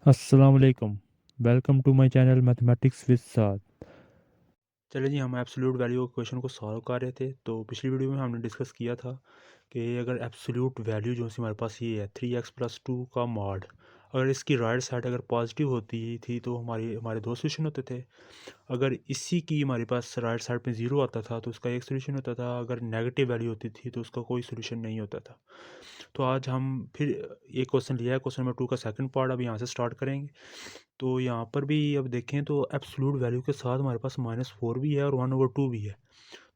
अस्सलाम वालेकुम। Welcome to my channel mathematics with Saad. चलिए जी, हम एब्सोल्यूट वैल्यू क्वेश्चन को सॉल्व कर रहे थे। तो पिछली वीडियो में हमने डिस्कस किया था कि अगर एब्सोल्यूट वैल्यू जो सी हमारे पास ये है 3x+2 का मॉड, अगर इसकी राइट साइड अगर पॉजिटिव होती थी तो हमारे दो सोल्यूशन होते थे। अगर इसी की हमारे पास राइट साइड पे ज़ीरो आता था तो उसका एक सोल्यूशन होता था। अगर नेगेटिव वैल्यू होती थी तो उसका कोई सोल्यूशन नहीं होता था। तो आज हम फिर एक क्वेश्चन लिया है, क्वेश्चन नंबर 2 का सेकंड पार्ट अब यहाँ से स्टार्ट करेंगे। तो यहाँ पर भी अब देखें तो एब्सोल्यूट वैल्यू के साथ हमारे पास -4 भी है और 1/2 भी है।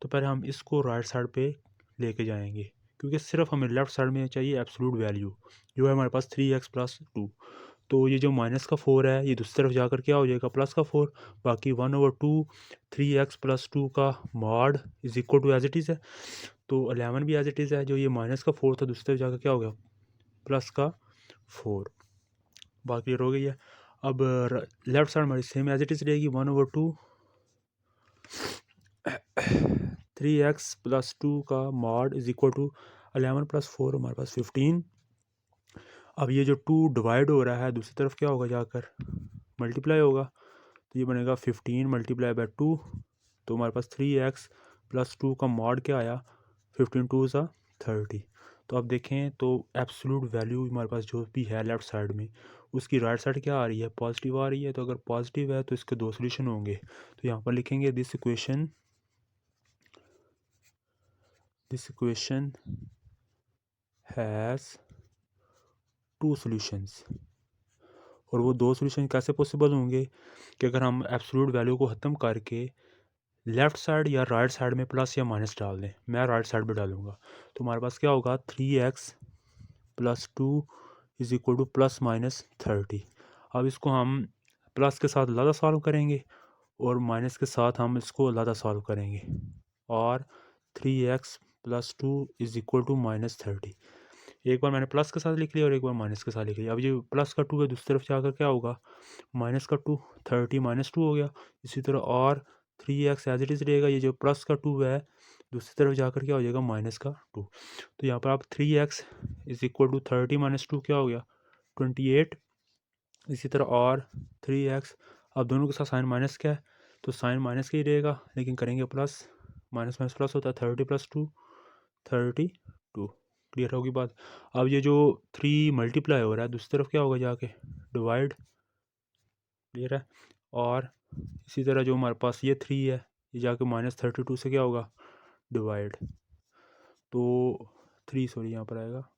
तो पहले हम इसको राइट साइड पे लेके जाएंगे, क्योंकि सिर्फ हमें लेफ्ट साइड में चाहिए एब्सोल्यूट वैल्यू जो है हमारे पास 3x+2। तो ये जो -4 है ये दूसरी तरफ जाकर क्या हो जाएगा, +4। बाकी 1/2 3x+2 का mod is equal to as it is है। तो 11 भी एज इट इज़ है। जो ये -4 था दूसरी तरफ जाकर क्या हो गया, +4। बात क्लियर हो गई है। अब लेफ्ट साइड हमारी सेम एज इट इज़ रहेगी, 1/2 3x+2 का मॉड इज इक्वल टू 11 + 4 हमारे पास 15। अब ये जो 2 डिवाइड हो रहा है दूसरी तरफ क्या होगा, जाकर मल्टीप्लाई होगा। तो ये बनेगा 15 मल्टीप्लाई बाय 2। तो हमारे पास 3x+2 का मॉड क्या आया, 15 2 ज़ा 30। तो अब देखें तो एब्सोल्यूट वैल्यू हमारे पास जो भी है लेफ़्ट साइड में उसकी राइट साइड क्या आ रही है, पॉजिटिव आ रही है। तो अगर पॉजिटिव है तो इसके दो सोल्यूशन होंगे। तो यहाँ पर लिखेंगे दिस इक्वेशन हैज़ 2 सॉल्यूशंस। और वो दो सोल्यूशन कैसे पॉसिबल होंगे कि अगर हम एब्सोल्यूट वैल्यू को ख़त्म करके लेफ़्ट साइड या राइट साइड में प्लस या माइनस डाल दें। मैं राइट साइड पे डालूंगा तो हमारे पास क्या होगा, 3x+2 इज इक्वल टू ±30। अब इसको हम प्लस के साथ अलग सॉल्व करेंगे और माइनस के साथ हम इसको अलग सॉल्व करेंगे। और 3x+2 इज इक्वल टू -30। एक बार मैंने प्लस के साथ लिख लिया और एक बार माइनस के साथ लिख लिया। अब ये प्लस का 2 है दूसरी तरफ जाकर क्या होगा, माइनस का 2, 30 -2 हो गया। इसी तरह और 3x एज इट इज़ रहेगा। ये जो प्लस का 2 है दूसरी तरफ जाकर क्या हो जाएगा, माइनस का 2। तो यहाँ पर आप 3x इज इक्वल टू 30 -2 क्या हो गया, 28। इसी तरह और 3x, अब दोनों के साथ साइन माइनस क्या है तो साइन माइनस का ही रहेगा, लेकिन करेंगे प्लस। माइनस माइनस प्लस होता है, 30+2 32। क्लियर होगी बात। अब ये जो 3 मल्टीप्लाई हो रहा है दूसरी तरफ क्या होगा, जाके डिवाइड। क्लियर है। और इसी तरह जो हमारे पास ये 3 है ये जाके -32 से क्या होगा, डिवाइड। तो 3 सॉरी यहाँ पर आएगा।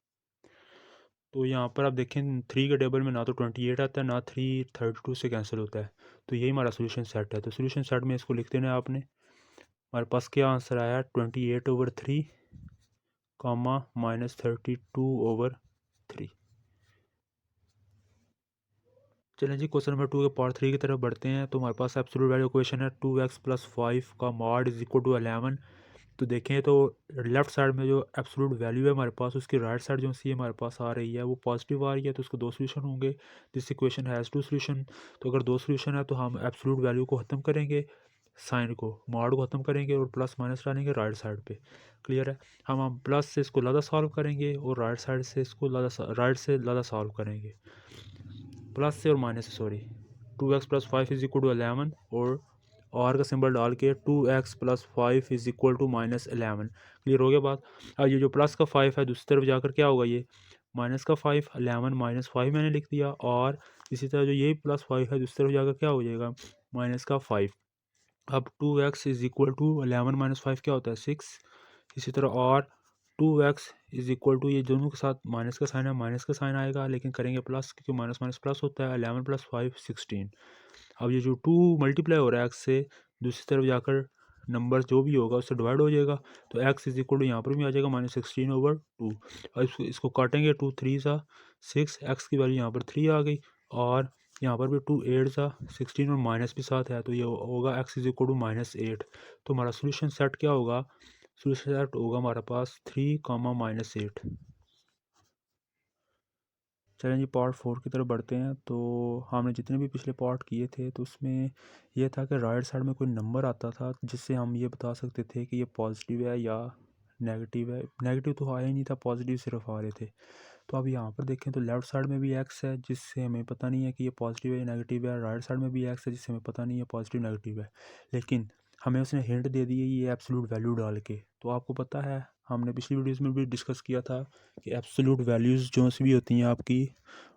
तो यहाँ पर आप देखें 3 के टेबल में ना तो 28 आता है ना 3 32 से कैंसिल होता है। तो यही हमारा सोल्यूशन सेट है। तो सोल्यूशन सेट में इसको लिख देना है आपने। हमारे पास क्या आंसर आया, 28/3 कामा -32/3। चलें जी, क्वेश्चन नंबर 2 के पार्ट 3 की तरफ बढ़ते हैं। तो हमारे पास एब्सोल्यूट वैल्यू इक्वेशन है 2x+5 का मॉड इज इक्वल टू 11। तो देखें तो लेफ्ट साइड में जो एब्सोल्यूट वैल्यू है हमारे पास उसकी राइट साइड जो सी हमारे पास आ रही है वो पॉजिटिव आ रही है। तो उसको दो सोल्यूशन होंगे। This equation has 2 solution. तो अगर दो सोल्यूशन है तो हम एब्सोल्यूट वैल्यू को ख़त्म करेंगे, साइन को मॉड को ख़त्म करेंगे और प्लस माइनस डालेंगे राइट साइड पे। क्लियर है। हम प्लस से इसको ज़्यादा सॉल्व करेंगे और राइट साइड से इसको राइट से ज़्यादा सॉल्व करेंगे, प्लस से और माइनस से sorry. 2x+5 is equal to 11 और का सिंबल डाल के 2x+5 is equal to -11। Clear हो गया बात। अब ये जो प्लस का 5 है दूसरी तरफ जाकर क्या होगा, ये माइनस का 5, 11 -5 मैंने लिख दिया। और इसी तरह जो ये +5 है दूसरी तरफ जाकर क्या हो जाएगा, माइनस का 5। अब 2x इज इक्वल टू 11 -5 क्या होता है, 6। इसी तरह और 2x इज इक्वल टू, ये दोनों के साथ माइनस का साइन है, माइनस का साइन आएगा, लेकिन करेंगे प्लस क्योंकि माइनस माइनस प्लस होता है। 11 + 5 16। अब ये जो 2 मल्टीप्लाई हो रहा है x से दूसरी तरफ जाकर नंबर जो भी होगा उससे डिवाइड हो जाएगा। तो x इज इक्वल टू यहाँ पर भी आ जाएगा -16/2। और इसको काटेंगे, 2 3 सा 6, x की वैल्यू यहाँ पर 3 आ गई। और यहाँ पर भी 2 8 सा 16 और माइनस भी साथ है तो ये होगा x इज इक्वल टू -8। तो हमारा सोल्यूशन सेट क्या होगा, सोल्यूशन सेट होगा हमारे पास 3, -8। चलें जी, पार्ट 4 की तरफ बढ़ते हैं। तो हमने जितने भी पिछले पार्ट किए थे तो उसमें यह था कि राइट साइड में कोई नंबर आता था जिससे हम ये बता सकते थे कि ये पॉजिटिव है या नेगेटिव है। नेगेटिव तो आया ही नहीं था, पॉजिटिव सिर्फ आ रहे थे। तो अब यहाँ पर देखें तो लेफ़्ट साइड में भी एक्स है जिससे हमें पता नहीं है कि ये पॉजिटिव है या नेगेटिव है, राइट साइड में भी एक्स है जिससे हमें पता नहीं है पॉजिटिव नेगेटिव है, लेकिन हमें उसने हिंट दे दी है ये एब्सोल्यूट वैल्यू डाल के। तो आपको पता है हमने पिछली वीडियोज़ में भी डिस्कस किया था कि एब्सोल्यूट वैल्यूज़ जो सी भी होती हैं आपकी,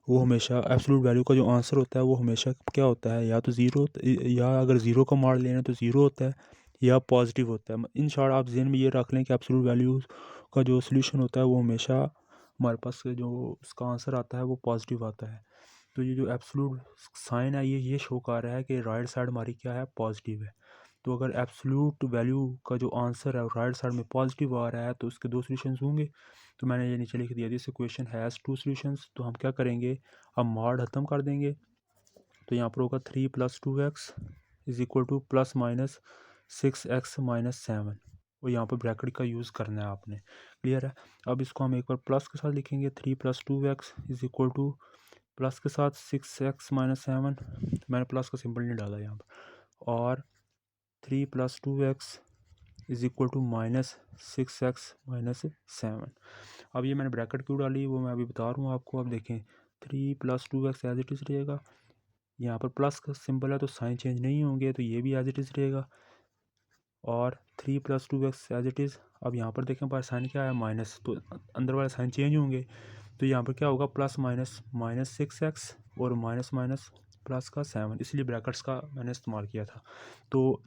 वो हमेशा एब्सोल्यूट वैल्यू का जो आंसर होता है वो हमेशा क्या होता है, या तो ज़ीरो, या अगर ज़ीरो का मार लेना तो ज़ीरो होता है या पॉजिटिव होता है। इन शॉर्ट आप ज़हन में ये रख लें कि एब्सोल्यूट वैल्यूज़ का जो सोल्यूशन होता है वो हमेशा हमारे पास जो उसका आंसर आता है वो पॉजिटिव आता है। तो ये जो एब्सोल्यूट साइन है ये शो कर रहा है कि राइट साइड हमारी क्या है, पॉजिटिव है। तो अगर एब्सोल्यूट वैल्यू का जो आंसर है राइट साइड में पॉजिटिव आ रहा है तो उसके दो सॉल्यूशंस होंगे। तो मैंने ये नीचे लिख दिया, this equation has two solutions. तो हम क्या करेंगे, अब मॉड खत्म कर देंगे। तो यहाँ पर होगा 3+2x is equal to plus minus 6x-7, और यहाँ पर ब्रैकेट का यूज़ करना है आपने। क्लियर है। अब इसको हम एक बार प्लस के साथ लिखेंगे, 3+2x is equal to plus के साथ 6x-7, मैंने प्लस का सिंबल नहीं डाला यहाँ पर, और 3+2x is equal to -6x-7। अब ये मैंने ब्रैकेट क्यों डाली वो मैं अभी बता रहा हूँ आपको। अब देखें 3+2x एज इट इज़ रहेगा, यहाँ पर प्लस का सिंबल है तो साइन चेंज नहीं होंगे, तो ये भी एज इट इज़ रहेगा, और 3+2x एज इट इज़। अब यहाँ पर देखें पर साइन क्या है, माइनस, तो अंदर वाले साइन चेंज होंगे। तो यहाँ पर क्या होगा, प्लस माइनस -6x और माइनस माइनस प्लस का 7, इसलिए ब्रैकेट्स का मैंने इस्तेमाल किया था। तो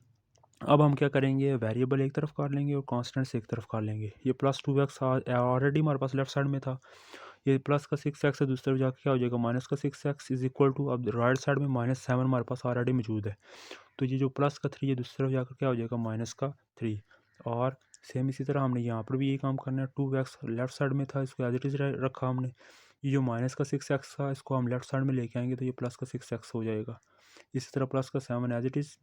अब हम क्या करेंगे, वेरिएबल एक तरफ कर लेंगे और कांस्टेंट्स एक तरफ कर लेंगे। ये +2x ऑलरेडी हमारे पास लेफ्ट साइड में था, ये प्लस का 6x है, दूसरी तरफ जाकर क्या हो जाएगा, माइनस का 6x इज इक्वल टू, अब राइट साइड में -7 हमारे पास ऑलरेडी मौजूद है, तो ये जो प्लस का 3 है दूसरी तरफ जाकर क्या हो जाएगा, माइनस का 3। और सेम इसी तरह हमने यहाँ पर भी यही काम करना है, 2x लेफ्ट साइड में था इसको एज इट इज़ रखा हमने, ये जो माइनस का 6x था इसको हम लेफ्ट साइड में लेके आएंगे तो ये प्लस का 6x हो जाएगा। इसी तरह प्लस का 7 एज इट इज़,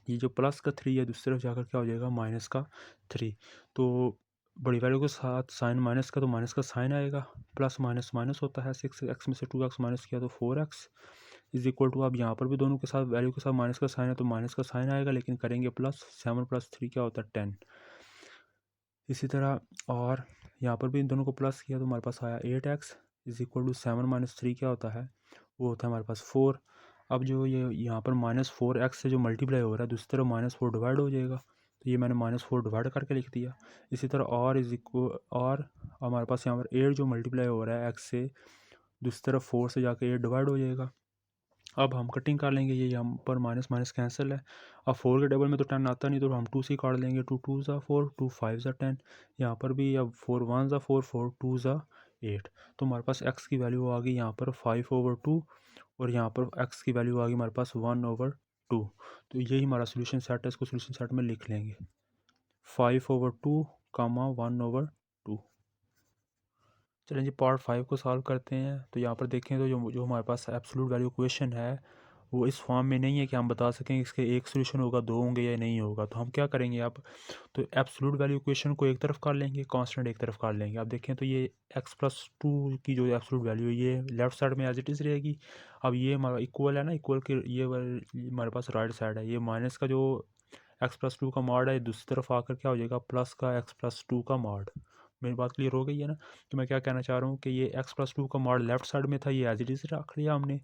ये जो प्लस का 3 है दूसरी तरफ जाकर क्या हो जाएगा, माइनस का 3। तो बड़ी वैल्यू के साथ साइन माइनस का, तो माइनस का साइन आएगा, प्लस माइनस माइनस होता है, 6x में से 2x माइनस किया तो 4x इज इक्वल टू, अब यहाँ पर भी दोनों के साथ वैल्यू के साथ माइनस का साइन है तो माइनस का साइन आएगा, लेकिन करेंगे प्लस, 7+3 क्या होता है, 10। इसी तरह और यहाँ पर भी इन दोनों को प्लस किया तो हमारे पास आया 8x इज इक्वल टू 7-3 क्या होता है, वो होता है हमारे पास 4। अब जो ये यहाँ पर -4x से जो मल्टीप्लाई हो रहा है दूसरी तरफ -4 डिवाइड हो जाएगा, तो ये मैंने -4 डिवाइड करके लिख दिया। इसी तरह और इज इक्वल, और हमारे पास यहाँ पर 8 जो मल्टीप्लाई हो रहा है x से, दूसरी तरफ 4 से जाके 8 डिवाइड हो जाएगा। अब हम कटिंग कर लेंगे, ये यहाँ पर माइनस माइनस कैंसिल है। अब 4 के टेबल में तो 10 आता नहीं, तो हम 2 से काट लेंगे, 2 2 ज़ा 4, 2 5 ज़ा 10। यहाँ पर भी अब 4 1 ज़ा 4, 4 2 ज़ा 8। तो हमारे पास x की वैल्यू आ गई यहाँ पर 5/2, और यहाँ पर x की वैल्यू आ गई हमारे पास 1/2। तो यही हमारा सोल्यूशन सेट है, इसको सोल्यूशन सेट में लिख लेंगे, 5/2, 1/2। चलें जी पार्ट 5 को सॉल्व करते हैं। तो यहाँ पर देखें तो जो जो हमारे पास एब्सोल्यूट वैल्यू इक्वेशन है वो इस फॉर्म में नहीं है कि हम बता सकें इसके एक सोल्यूशन होगा, दो होंगे या नहीं होगा। तो हम क्या करेंगे अब, तो एब्सोल्यूट वैल्यू इक्वेशन को एक तरफ कर लेंगे, कांस्टेंट एक तरफ कर लेंगे। अब देखें तो ये x+2 की जो एब्सोल्यूट वैल्यू है ये लेफ्ट साइड में एज इट इज़ रहेगी। अब ये हमारा इक्वल है ना, इक्वल के ये हमारे पास राइट साइड है, ये माइनस का जो x+2 का मॉड है दूसरी तरफ आकर क्या हो जाएगा, प्लस का x+2 का मॉड। मेरी बात क्लियर हो गई है ना। तो मैं क्या कहना चाह रहा हूँ कि ये x+2 का मॉड लेफ्ट साइड में था, ये एज इट इज़ रख लिया हमने,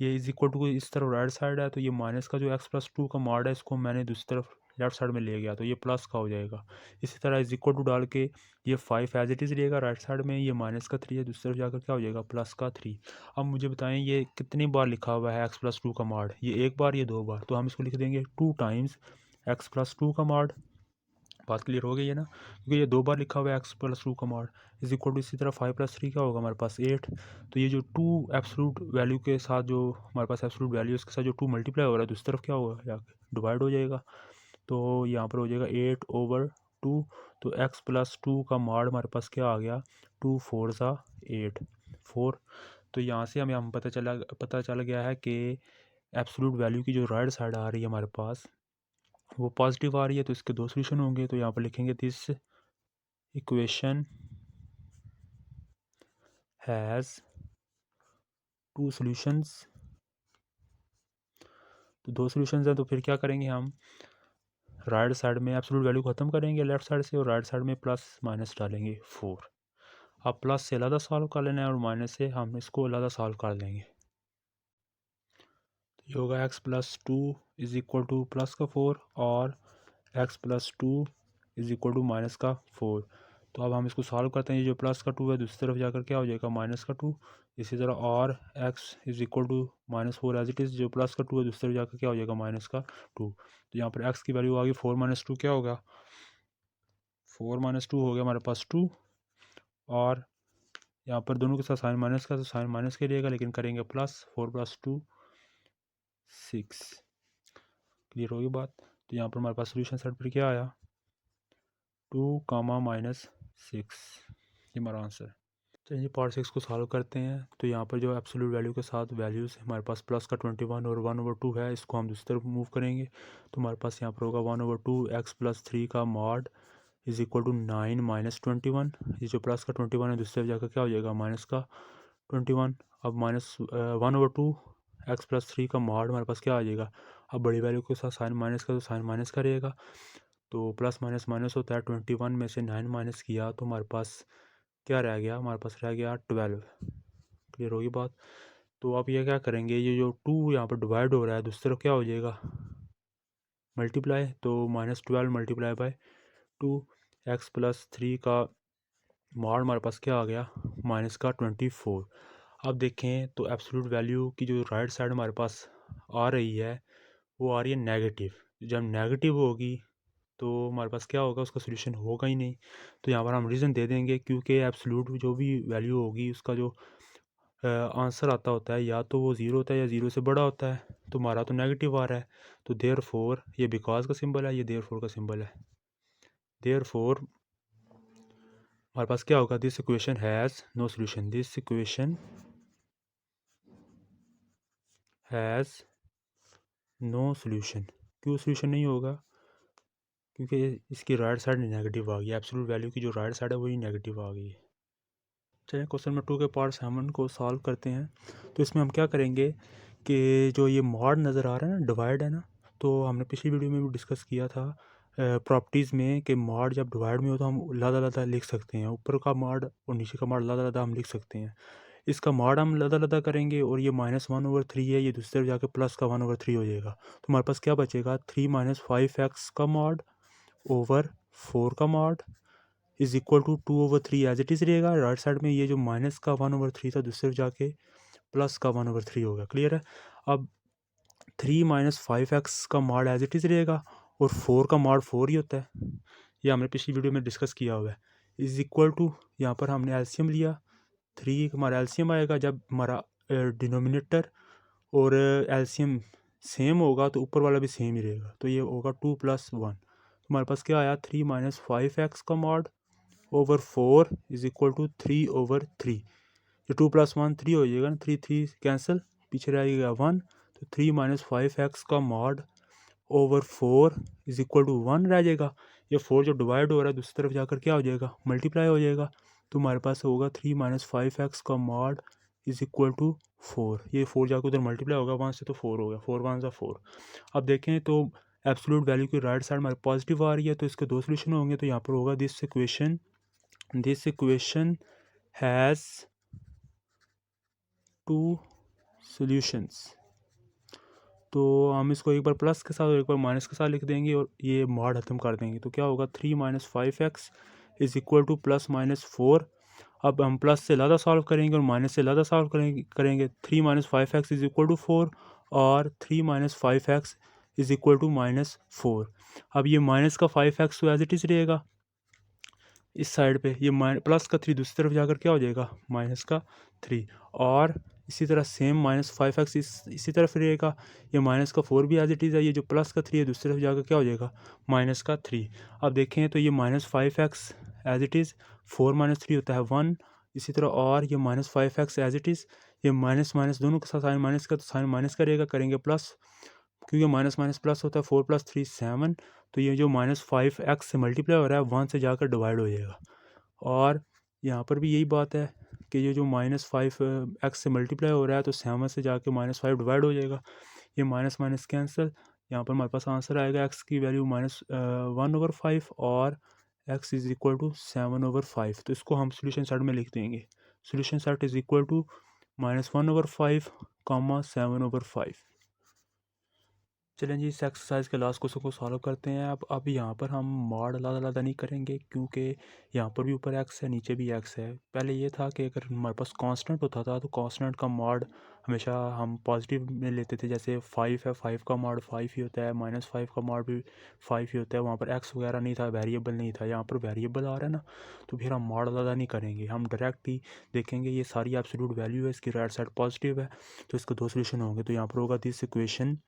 ये इज इक्वल टू इस तरफ राइट साइड है, तो ये माइनस का जो x+2 का मॉड है इसको मैंने दूसरी तरफ लेफ्ट साइड में ले गया, तो ये प्लस का हो जाएगा। इसी तरह इज इक्वल टू डाल के ये 5 एज इट इज़ रहेगा राइट साइड में, ये माइनस का 3 है दूसरी तरफ जाकर क्या हो जाएगा, प्लस का 3। अब मुझे बताएं ये कितनी बार लिखा हुआ है x+2 का मॉड, ये एक बार, ये दो बार, तो हम इसको लिख देंगे 2 टाइम्स x+2 का मॉड। बात क्लियर हो गई है ना, क्योंकि ये दो बार लिखा हुआ है x+2 का मॉड इज इक्वल टू, इसी तरह 5+3 क्या होगा हमारे पास 8। तो ये जो 2 एब्सोल्यूट वैल्यू के साथ जो हमारे पास एब्सोल्यूट वैल्यू उसके साथ जो 2 मल्टीप्लाई हो रहा है दूसरी तरफ क्या होगा, या डिवाइड हो जाएगा, तो यहाँ पर हो जाएगा 8/2। तो x+2 का मॉड हमारे पास क्या आ गया, 2 4 ज़ा 8, 4। तो यहाँ से हमें पता चल गया है कि एब्सोल्यूट वैल्यू की जो राइट साइड आ रही है हमारे पास वो पॉजिटिव आ रही है, तो इसके दो सोल्यूशन होंगे। तो यहाँ पर लिखेंगे this equation has two solutions. तो दो सॉल्यूशंस हैं, तो फिर क्या करेंगे हम, राइट साइड में एब्सोल्यूट वैल्यू ख़त्म करेंगे लेफ्ट साइड से, और राइट साइड में प्लस माइनस डालेंगे 4। अब प्लस से अलग सॉल्व कर लेना है और माइनस से हम इसको अलग सॉल्व कर देंगे। तो ये होगा x plus two is equal to plus का 4 और x plus two is equal to minus का 4। तो अब हम इसको सॉल्व करते हैं। ये जो प्लस का 2 है दूसरी तरफ जाकर क्या हो जाएगा माइनस का 2। इसी तरह और x is equal to -4 as it is, जो प्लस का 2 है दूसरी तरफ जाकर क्या हो जाएगा माइनस का 2। तो यहाँ पर एक्स की वैल्यू आ गई 4 - 2 क्या होगा 4 - 2 हो गया हमारे पास 2। और यहाँ पर दोनों के साथ साइन माइनस का, तो साइन माइनस के लिएगा, लेकिन करेंगे प्लस 4 + 2 6। क्लियर होगी बात। तो यहाँ पर हमारे पास सोल्यूशन साइड पर क्या आया 2, -6। ये हमारा आंसर है। चलिए पार्ट 6 को सॉल्व करते हैं। तो यहाँ पर जो एब्सोल्यूट वैल्यू के साथ वैल्यूज़ हमारे पास प्लस का 21 और 1/2 है, इसको हम दूसरी तरफ मूव करेंगे। तो हमारे पास यहाँ पर होगा 1/2 एक्स प्लस 3 का मॉड इज़ इक्वल टू 9 - 21। ये जो प्लस का 21 है दूसरी तरफ जाकर क्या हो जाएगा माइनस का 21। अब -1/2 एक्स प्लस 3 का मॉड हमारे पास क्या आ जाएगा। अब बड़ी वैल्यू के साथ साइन माइनस का, तो साइन माइनस का रहेगा। तो प्लस माइनस माइनस होता है। 21 में से 9 माइनस किया तो हमारे पास क्या रह गया, हमारे पास रह गया 12। क्लियर होगी बात। तो आप ये क्या करेंगे, ये जो 2 यहाँ पर डिवाइड हो रहा है दूसरी तरफ क्या हो जाएगा मल्टीप्लाई। तो -12 मल्टीप्लाई बाय 2 एक्स प्लस 3 का मॉड हमारे पास क्या आ गया माइनस का 24। अब देखें तो एब्सोल्यूट वैल्यू की जो राइट साइड हमारे पास आ रही है वो आ रही है नेगेटिव। जब नेगेटिव होगी तो हमारे पास क्या होगा, उसका सोल्यूशन होगा ही नहीं। तो यहाँ पर हम रीज़न दे देंगे क्योंकि एब्सोल्यूट जो भी वैल्यू होगी उसका जो आंसर आता होता है या तो वो ज़ीरो होता है या ज़ीरो से बड़ा होता है। तो हमारा तो नेगेटिव आ रहा है, तो देयरफॉर ये बिकॉज का सिंबल है, ये देयरफॉर का सिंबल है। देयरफॉर हमारे पास क्या होगा, this equation has no solution. This equation has no solution. क्यों सोल्यूशन नहीं होगा, क्योंकि इसकी राइट साइड नेगेटिव आ गई। एब्सोल्यूट वैल्यू की जो राइट साइड है वही नेगेटिव आ गई है। चलिए क्वेश्चन नंबर 2 के पार्ट 7 को सॉल्व करते हैं। तो इसमें हम क्या करेंगे कि जो ये मॉड नज़र आ रहा है ना, डिवाइड है ना, तो हमने पिछली वीडियो में भी डिस्कस किया था प्रॉपर्टीज़ में कि मॉड जब डिवाइड में हो तो हम अलग-अलग लिख सकते हैं। ऊपर का मॉड और नीचे का मॉड अलग-अलग हम लिख सकते हैं। इसका मॉड हम अलग-अलग करेंगे और ये -1/3 है, ये दूसरी तरफ जाके प्लस का 1/3 हो जाएगा। तो हमारे पास क्या बचेगा 3 - 5x का मॉड ओवर 4 का mod is equal to 2/3 as it is रहेगा। राइट साइड में ये जो माइनस का 1/3 था दूसरी तरफ जाके प्लस का 1/3 होगा। क्लियर है। अब 3 - 5x का मॉड एज इट इज़ रहेगा और 4 का मॉड 4 ही होता है। ये हमने पिछली वीडियो में डिस्कस किया हुआ है। इज़ इक्वल टू यहाँ पर हमने एलसीएम लिया, 3 हमारा एलसीएम आएगा जब हमारा डिनोमिनेटर और एलसीएम सेम होगा तो ऊपर वाला भी सेम ही रहेगा। तो ये होगा 2 + 1। हमारे पास क्या आया 3 - 5x का mod over 4 is equal to 3/3। ये 2 + 1 3 हो जाएगा ना, 3 3 कैंसिल, पीछे रहेगा 1। तो 3 - 5x का mod over 4 is equal to 1 रह जाएगा। ये 4 जो डिवाइड हो रहा है दूसरी तरफ जाकर क्या हो जाएगा मल्टीप्लाई हो जाएगा। तो हमारे पास होगा 3 - 5x का मॉड इज़ इक्वल टू 4। ये 4 जाकर उधर मल्टीप्लाई होगा 1 से, तो 4 हो गया, 4 1 ज़ा 4। अब देखें तो एब्सोल्यूट वैल्यू की राइट साइड हमारे पॉजिटिव आ रही है, तो इसके दो सोल्यूशन होंगे। तो यहाँ पर होगा दिस इक्वेशन हैज़ 2 सॉल्यूशंस। तो हम इसको एक बार प्लस के साथ और एक बार माइनस के साथ लिख देंगे और ये मॉड खत्म कर देंगे। तो क्या होगा 3 - 5x इज़ इक्वल टू +-4। अब हम प्लस से ज़्यादा सॉल्व करेंगे और माइनस से ज़्यादा सॉल्व करेंगे 3 - 5x इज़ इक्वल टू 4 और 3 - 5x इज़ इक्वल टू -4। अब ये माइनस का 5x तो एज इट इज़ रहेगा इस साइड पे, ये प्लस का 3 दूसरी तरफ जाकर क्या हो जाएगा माइनस का 3। और इसी तरह सेम -5x इसी तरफ रहेगा। ये माइनस का 4 भी एज इट इज़ है। ये जो प्लस का 3 है दूसरी तरफ जाकर क्या हो जाएगा माइनस का 3। अब देखें तो ये -5x एज इट इज़, 4 - 3 होता है 1। इसी तरह और ये -5x एज इट इज़, ये माइनस माइनस दोनों के साथ साइन माइनस का, तो साइन माइनस करेगा, करेंगे प्लस, क्योंकि माइनस माइनस प्लस होता है। 4 + 3 7। तो ये जो -5x से मल्टीप्लाई हो रहा है 1 से जाकर डिवाइड हो जाएगा। और यहाँ पर भी यही बात है कि ये जो -5x से मल्टीप्लाई हो रहा है तो 7 से जाके -5 डिवाइड हो जाएगा। ये माइनस माइनस कैंसिल, यहाँ पर हमारे पास आंसर आएगा x की वैल्यू -1/5 और एक्स इज़ इक्वल टू 7/5। तो इसको हम सोल्यूशन सेट में लिख देंगे। Solution set is equal to -1/5 comma 7/5। चलें जी, इस एक्सरसाइज के लास्ट क्वेश्चन को सॉल्व करते हैं। अब यहाँ पर हम मॉड अलग नहीं करेंगे, क्योंकि यहाँ पर भी ऊपर एक्स है, नीचे भी एक्स है। पहले ये था कि अगर हमारे पास कांस्टेंट होता था तो कांस्टेंट का मॉड हमेशा हम पॉजिटिव में लेते थे। जैसे 5 है, 5 का मॉड 5 ही होता है, -5 का मॉड भी 5 ही होता है। वहाँ पर एक्स वगैरह नहीं था, वेरिएबल नहीं था। यहाँ पर वेरिएबल आ रहा है ना, तो फिर हम मॉड अलग नहीं करेंगे, हम डायरेक्ट ही देखेंगे ये सारी एब्सोल्यूट वैल्यू है, इसकी राइट साइड पॉजिटिव है, तो इसके दो सोल्यूशन होंगे। तो यहाँ पर होगा this equation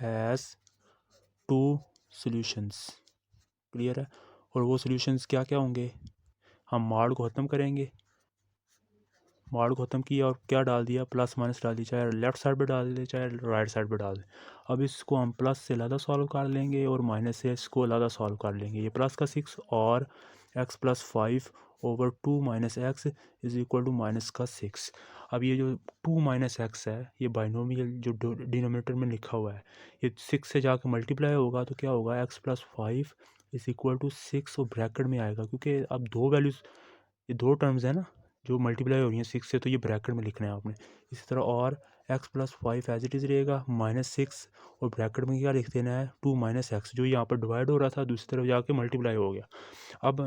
has two solutions. Clear है। और वो सॉल्यूशंस क्या क्या होंगे, हम मॉड को ख़त्म करेंगे। मॉड को ख़त्म किया और क्या डाल दिया, प्लस माइनस डाल दिया, चाहे लेफ्ट साइड पे डाल दे चाहे राइट साइड पे डाल दे। अब इसको हम प्लस से अलग सॉल्व कर लेंगे और माइनस से इसको अलग सॉल्व कर लेंगे। ये प्लस का 6 और x plus 5 over 2 minus x is equal to minus का 6। अब ये जो 2 माइनस एक्स है, ये बाइनोमियल जो डिनोमिनेटर में लिखा हुआ है, ये 6 से जाकर मल्टीप्लाई होगा तो क्या होगा, x plus 5 is equal to 6 और ब्रैकेट में आएगा, क्योंकि अब दो वैल्यूज़, ये दो टर्म्स है ना जो मल्टीप्लाई हो रही हैं 6 से, तो ये ब्रैकेट में लिखना है आपने। इसी तरह और x plus 5 as it is रहेगा -6 और ब्रैकेट में क्या लिख देना है, 2 माइनस एक्स, जो यहाँ पर डिवाइड हो रहा था दूसरी तरफ जाके मल्टीप्लाई हो गया। अब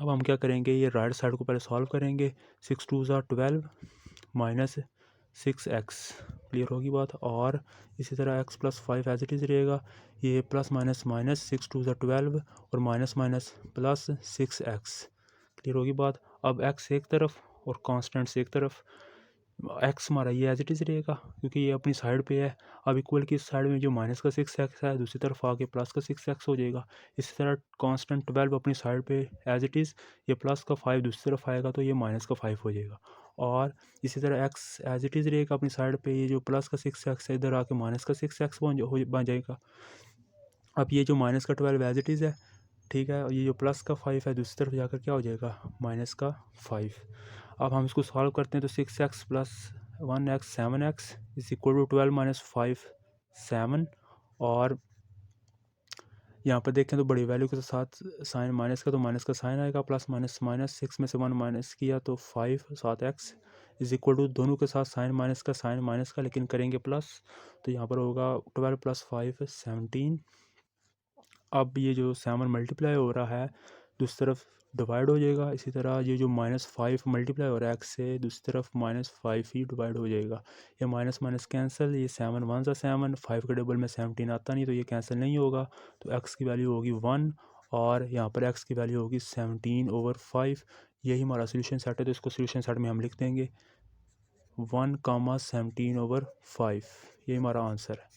हम क्या करेंगे, ये राइट साइड को पहले सॉल्व करेंगे। 6 2 ज़ा 12 -6x। क्लियर होगी बात। और इसी तरह x plus 5 as it is रहेगा, ये प्लस माइनस माइनस 6 2 ज़ा 12 और minus minus plus 6x। Clear होगी बात। अब x एक तरफ और कांस्टेंट्स एक तरफ। x हमारा ये एज इट इज़ रहेगा, क्योंकि ये अपनी साइड पे है। अब इक्वल की इस साइड में जो माइनस का 6x है, दूसरी तरफ आके प्लस का 6x हो जाएगा। इसी तरह कांस्टेंट 12 अपनी साइड पे एज इट इज़, ये प्लस का 5 दूसरी तरफ आएगा तो ये माइनस का 5 हो जाएगा। और इसी तरह x एज इट इज़ रहेगा अपनी साइड पे, ये जो प्लस का 6x है इधर आके माइनस का 6x बन जाएगा। अब ये जो माइनस का 12 एज इट इज़ है, ठीक है, और ये जो प्लस का 5 है दूसरी तरफ जाकर क्या हो जाएगा, माइनस का 5। अब हम इसको सॉल्व करते हैं तो 6x plus 1x 7x is equal to 12 minus 5 7। और यहाँ पर देखें तो बड़ी वैल्यू के साथ साइन माइनस का, तो माइनस का साइन आएगा, प्लस माइनस माइनस 6 में से 1 माइनस किया तो 5 7x इज इक्वल टू, दोनों के साथ साइन माइनस का लेकिन करेंगे प्लस, तो यहाँ पर होगा 12 प्लस 5 17। अब ये जो 7 मल्टीप्लाई हो रहा है दूसरी तरफ डिवाइड हो जाएगा। इसी तरह ये जो -5 मल्टीप्लाई हो रहा है एक्स से, दूसरी तरफ -5 ही डिवाइड हो जाएगा। ये माइनस माइनस कैंसिल, ये 7 1 सा 7, 5 के डबल में 17 आता नहीं तो ये कैंसिल नहीं होगा, तो एक्स की वैल्यू होगी 1 और यहाँ पर एक्स की वैल्यू होगी 17/5। यही हमारा सोल्यूशन सेट है, तो इसको सोल्यूशन सेट में हम लिख देंगे 1 17/5। यही हमारा आंसर है।